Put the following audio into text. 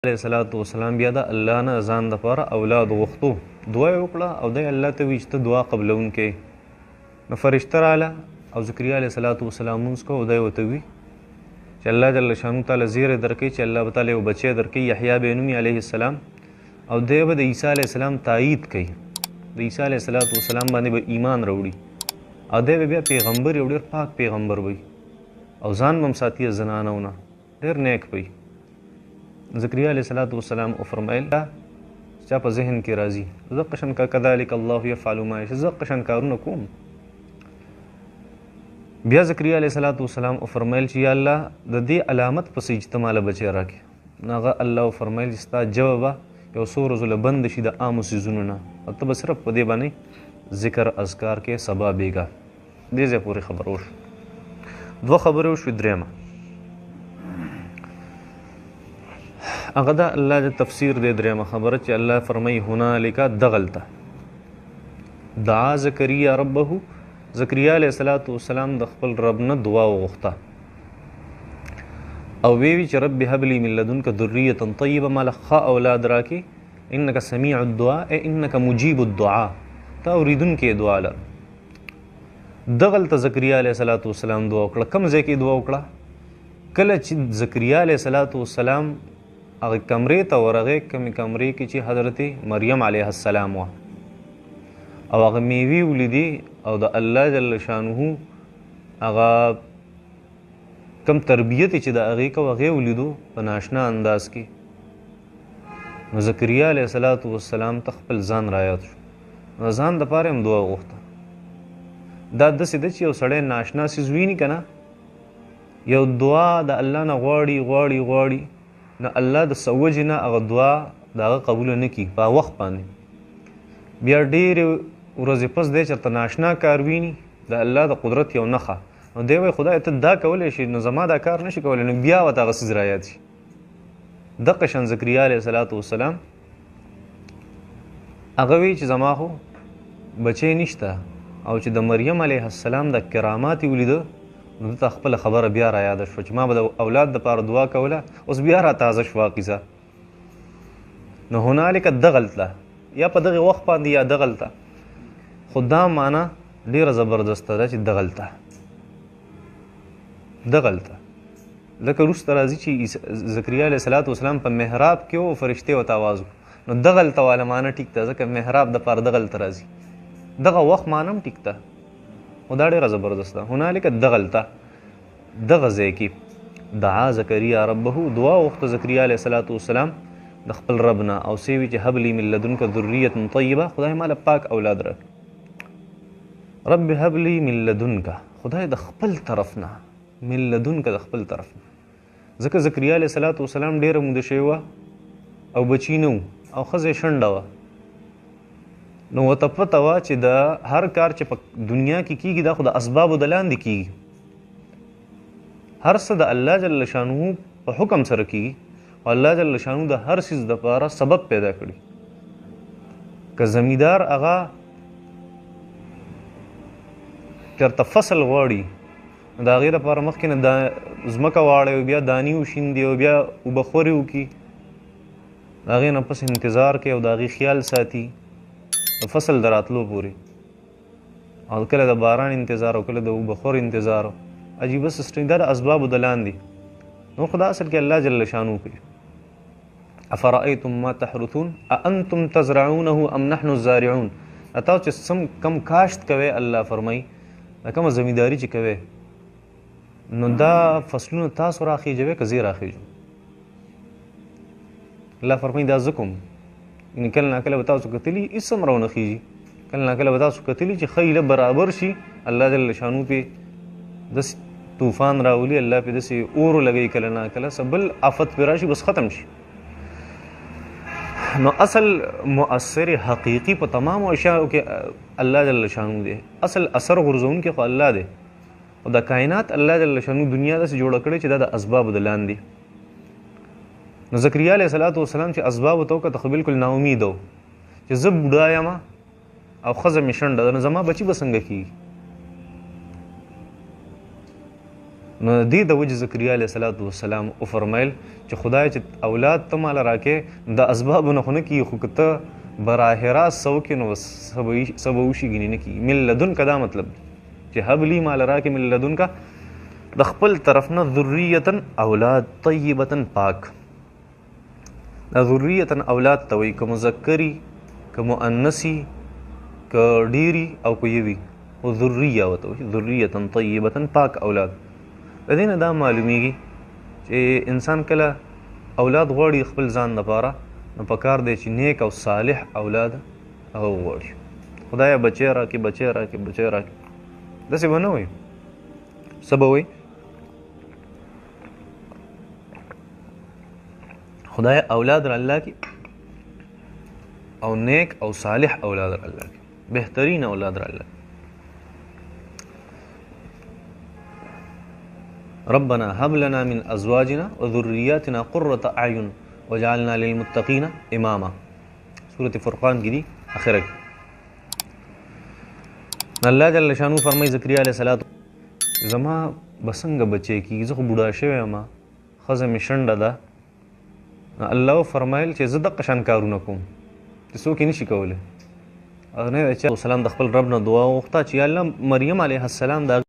علیه الصلاۃ والسلام بیا د الله نه ځان دپاره اولاد غوښتو، دعا یې وکړه او دی الله ته وایي چې ته دعا قبلونکی. نو فرشته راله او زکریا علیه الصلاۃ والسلام لمونځ کوه او دی ورته وي چې الله جل شانو تعالی زیری درکوي چې الله به تعالی یو بچی درکوي، یحیی به یې نومي علیه السلام، او دی به د عیسی علیه السلام تایید کوي، د عیسی علیه الصلاۃ والسلام باندې به ایمان راوړي او دی به بیا پیغمبر یو ډېر پاک پیغمبر وي او ځان به هم ساتي د زنانو نه، ډېر نیک وي. زکریا علیه الصلاۃ والسلام وفرمیل چا په ذهن کې راځي زه قشن کا کذلک الله یفعل ما یشاء، زه قشن کارونه کوم. بیا زکریا علیه الصلاۃ والسلام وفرمیل چې یا الله د دې علامت پسې چې ته ماله بچی راکړې. نو هغه الله وفرمیل چې ستا جوه به یو څو ورځو له بند شي د عامو څیزونو نه او ته به صرف په دې باندې ذکر اذکار کې سبا بیګا. دې ځای پورې خبره وشوه. دوه خبرې وشوې. درېیمه هغه د الله د تفسیر دی. درېیمه خبره چې الله فرمایي هنالک دغلته دعا زکریا ربه، زکریا علیه الصلاۃ والسلام د خپل رب نه دعا وغوښته او ویوي چې رب هب لي من لدنک ذریة طیبه، ماله ښه اولاد راکړي، انک سمیع الدعاء انک مجیب الدعاء، ته اورېدونکی دعا لره. دغلته زکریا علیه الصلاۃ والسلام دعا وکړه. کوم ځای کې دعا وکړه؟ کله چې زکریا علیه الصلاۃ والسلام هغه کمرې ته ورغی، کومې کمرې کې چې حضرت مریم علیه السلام وه او هغه میوې ولیدې او د الله جل شانه هغه کم تربیت چې د هغې کو هغې ولیدو په ناشنا انداز کې. نو زکریا علیه الصلاۃ والسلام ته خپل ځان رایاد شو، نو ځان دپاره هم دعا وغوښته. دا داسې ده چې یو سړی ناشنا څیز ویني که نه، یو دعا د الله نه غواړي غواړي غواړي، نه الله د څه وجې نه هغه دعا د هغه قبوله نه کي په وخت باندې. بیا ډېرې ورځې پس دی چېرته ناشنا کار ویني د الله د قدرت یو نښه، نو دی وایي خدای ته دا کولی شي، نو زما دا کار نه شي کولی، نو بیا ورته هغه څیز رایاد شي. دقه شان زکریا علیه الصلاۃ والسلام هغه وایي چې زما خو بچی نشته او چې د مریم علیه السلام د کرامات یې ولیده نو دته خپله خبره بیا را یاده شوه چې ما به د اولاد دپاره دعا کوله، اوس بیا را تازه شوه قیصه. نو هنالک دغلته یا په دغې وخت باندې یا دغلته، خو دا معنا ډېره زبردسته ده چې دغلته دغلته لکه وروسته راځي چې زکریا علیه الصلاۃ والسلام په محراب کې و فرشتې ورته آواز وکړو، نو دغلته والا معنا ټیک ده ځکه محراب دپاره دغلته راځي، دغه وخت معنا هم ټیک ده خو دا ډېره زبردست ده. هنالک دغلته دغه ځای کې دعا زکریا ربه، دعا وغوښته زکریا علیه الصلاۃ والسلام د خپل رب نه او سې وي چې هب لي من لدنک ذریة طیبه، خدای ماله پاک اولاد راکړي. رب هب لي من لدنک، خدای د خپل طرف نه، من لدنک د خپل طرف نه، ځکه زکریا علیه الصلاۃ والسلام ډېره موده شوې وه او بچي نه و او ښځه شنډه وه، نو ورته پته وه چې د هر کار چې په دنیا کې کیږي دا خو د اسبابو د لاندې کیږي، هر څه د الله جل شانه په حکم سره کیږي او الله جل شانه د هر څیز دپاره سبب پیدا کړي. که زمیندار هغه چېرته فصل غواړي نو د هغې دپاره مخکې نه ځمکه واړوي او بیا دانې وشیندي او بیا اوبه خورې وکړي، د هغې نه پس انتظار کوي او د هغې خیال ساتي د فصل د راتلو پورې، او کله د باران انتظار او کله د اوبه خور انتظار، عجیبه سیسټم دا د اسبابو د لاندې. نو خدا اصل کې الله جل شانو کوي. افرأیتم ما تحرثون اانتم تزرعونه ام نحن الزارعون، تاسو چې کم کاشت کوئ الله فرمایي دا کومه زمینداري چې کوئ نو دا فصلونه تاسو راخیجوئ که زه راخیجم. الله فرمایي دا زه کوم، یعنې کله ناکله به تاسو کتلي هېڅ هم رونه خیږي، کله ناکله به تاسو کتلي چې ښه ایله برابر شي، الله جل شانو پې داسې طوفان راولي، الله پې داسې اور لګوي، کله ناکله څه بل آفت پې راشي بس ختم شي. نو اصل مؤثر حقیقي په تمامو اشیاءو کې الله جل شانو دی، اصل اثر غورځوونکی خو الله دی، او د کائنات الله جل شانو دنیا داسې جوړه کړې چې دا د اسبابو د لاندې. نو زکریا علیه الصلاۃ والسلام چې اسبابو ته وکته خو بلکل ناامید و چې زه بوډا یم او ښځه مې شنډه ده، نو زما بچي به څنګه کېږي؟ نو دې د وجه زکریا علیه السلام وفرمیل چې خدای چې اولاد ته ماله راکې د اسبابو نه خو نه کېږي خو که ته براه راست څه وکړې نو څه به وشي ګینې نه کېږي من لدنکه دا مطلب چې هب لی ماله راکې من لدنکه د خپل طرف نه ذریتا اولاد طیبتا پاک دا ذریتا اولاد ته وایي که مذکري که مؤنثي که ډیري او که یوي او ذریه ورته وایي ذریتا طیبتا پاک اولاد د دې نه دا معلومیږي چې انسان کله اولاد غواړي خپل ځان لپاره نو پکار دی چې نیک او صالح اولاد هغه وغواړي خدایه بچی راکړي بچی راکړي بچی راکړي داسې به نه وایي څه به وایي خدای اولاد را الله کی او نیک او صالح اولاد را الله کی بهترین اولاد را الله ربنا هب لنا من ازواجنا وذرياتنا قرة اعين وجعلنا للمتقين اماما سورة فرقان کی دی اخره کی الله جل شانو فرمای زکریا علیہ الصلوۃ زما بسنګ بچی کی زه بوډا شوی ما خزه می شنډه ده الله فرمایل چې زه د قشان کارونه کوم چې څوک یې نشي کولی او نه چې سلام د خپل رب نه دعا وغوښته چې الله مریم علیه السلام د